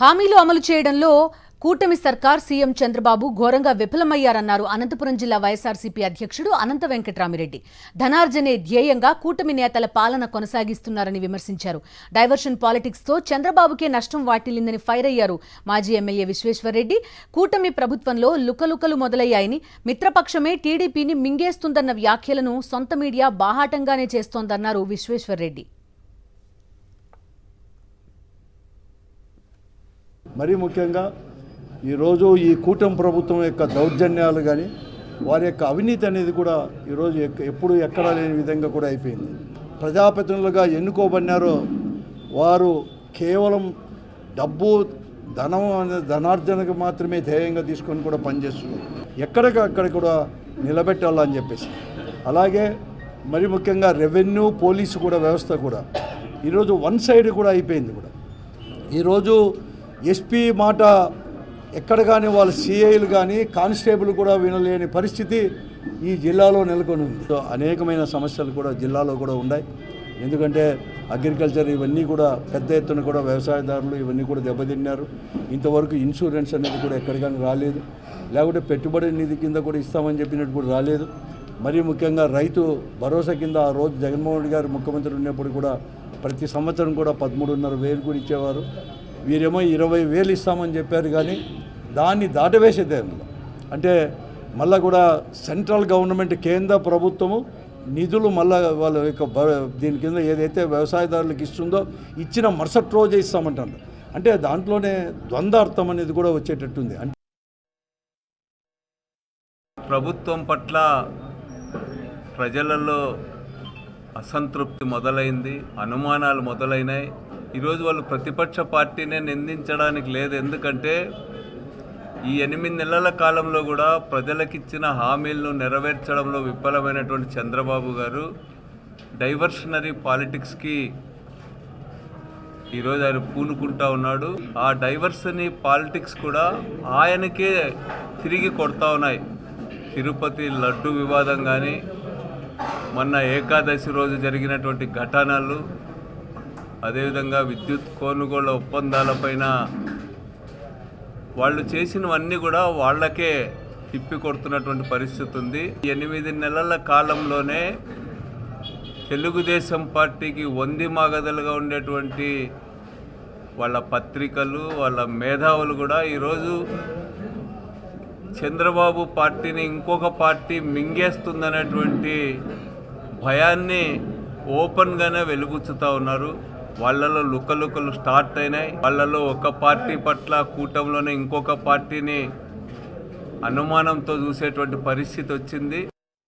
హామీలు అమలు చేయడంలో కూటమి సర్కార్ సీఎం చంద్రబాబు ఘోరంగా విఫలమయ్యారన్నారు అనంతపురం జిల్లా వైఎస్ఆర్సీపీ అధ్యక్షుడు అనంత వెంకట్రామిరెడ్డి. ధనార్జనే ధ్యేయంగా కూటమి నేతల పాలన కొనసాగిస్తున్నారని విమర్శించారు. డైవర్షన్ పాలిటిక్స్ తో చంద్రబాబుకే నష్టం వాటిల్లిందని ఫైర్ అయ్యారు మాజీ ఎమ్మెల్యే విశ్వేశ్వర్రెడ్డి. కూటమి ప్రభుత్వంలో లుకలుకలు మొదలయ్యాయని, మిత్రపక్షమే టీడీపీని మింగేస్తుందన్న వ్యాఖ్యలను సొంత మీడియా బాహాటంగానే చేస్తోందన్నారు విశ్వేశ్వర్రెడ్డి. మరీ ముఖ్యంగా ఈరోజు ఈ కూటమి ప్రభుత్వం యొక్క దౌర్జన్యాలు కానీ వారి యొక్క అవినీతి అనేది కూడా ఈరోజు ఎప్పుడు ఎక్కడా లేని విధంగా కూడా అయిపోయింది. ప్రజాప్రతినిధులుగా ఎన్నుకోబడినారో వారు కేవలం డబ్బు ధనార్జనకు మాత్రమే ధ్యేయంగా తీసుకొని కూడా పనిచేస్తున్నారు. ఎక్కడికక్కడ కూడా నిలబెట్టాలని చెప్పేసి, అలాగే మరి ముఖ్యంగా రెవెన్యూ పోలీసు కూడా వ్యవస్థ కూడా ఈరోజు వన్ సైడ్ కూడా అయిపోయింది. కూడా ఈరోజు ఎస్పీ మాట ఎక్కడ కానీ వాళ్ళ సిఐలు కానీ కానిస్టేబుల్ కూడా వినలేని పరిస్థితి ఈ జిల్లాలో నెలకొని ఉంది. అనేకమైన సమస్యలు కూడా జిల్లాలో కూడా ఉన్నాయి. ఎందుకంటే అగ్రికల్చర్ ఇవన్నీ కూడా పెద్ద ఎత్తున కూడా వ్యవసాయదారులు ఇవన్నీ కూడా దెబ్బతిన్నారు. ఇంతవరకు ఇన్సూరెన్స్ అనేది కూడా ఎక్కడికైనా రాలేదు, లేకుంటే పెట్టుబడి నిధి కింద కూడా ఇస్తామని చెప్పినట్టు కూడా రాలేదు. మరీ ముఖ్యంగా రైతు భరోసా కింద ఆ రోజు జగన్మోహన్ రెడ్డి గారు ముఖ్యమంత్రి ఉన్నప్పుడు కూడా ప్రతి సంవత్సరం కూడా 13,500 కూడా ఇచ్చేవారు. వీరేమో 20,000 ఇస్తామని చెప్పారు, కానీ దాన్ని దాటవేసేదే. అంటే మళ్ళీ కూడా సెంట్రల్ గవర్నమెంట్ కేంద్ర ప్రభుత్వము నిధులు మళ్ళీ వాళ్ళ యొక్క దీని కింద ఏదైతే వ్యవసాయదారులకు ఇస్తుందో ఇచ్చిన మరుసటి రోజే ఇస్తామంటారు. అంటే దాంట్లోనే ద్వంద్వార్థం అనేది కూడా వచ్చేటట్టుంది. ప్రభుత్వం పట్ల ప్రజలలో అసంతృప్తి మొదలైంది, అనుమానాలు మొదలైనాయి. ఈరోజు వాళ్ళు ప్రతిపక్ష పార్టీనే నిందించడానికి లేదు. ఎందుకంటే ఈ 8 నెలల కాలంలో కూడా ప్రజలకిచ్చిన హామీలను నెరవేర్చడంలో విఫలమైనటువంటి చంద్రబాబు గారు డైవర్షనరీ పాలిటిక్స్కి ఈరోజు ఆయన పూనుకుంటా ఉన్నాడు. ఆ డైవర్షనరీ పాలిటిక్స్ కూడా ఆయనకే తిరిగి కొడతా ఉన్నాయి. తిరుపతి లడ్డు వివాదం కానీ, మొన్న ఏకాదశి రోజు జరిగినటువంటి ఘటనలు, అదేవిధంగా విద్యుత్ కొనుగోళ్ల ఒప్పందాలపైన వాళ్ళు చేసినవన్నీ కూడా వాళ్ళకే తిప్పి కొడుతున్నటువంటి పరిస్థితి ఉంది. 8 నెలల కాలంలోనే తెలుగుదేశం పార్టీకి వంది మాగదలుగా ఉండేటువంటి వాళ్ళ పత్రికలు, వాళ్ళ మేధావులు కూడా ఈరోజు చంద్రబాబు పార్టీని ఇంకొక పార్టీ మింగేస్తుందనేటువంటి భయాన్ని ఓపెన్గానే వెలుగుచ్చుతూ ఉన్నారు. వాళ్ళలో లుకలుకలు స్టార్ట్ అయినాయి. వాళ్ళలో ఒక పార్టీ పట్ల కూటమిలోనే ఇంకొక పార్టీని అనుమానంతో చూసేటువంటి పరిస్థితి వచ్చింది.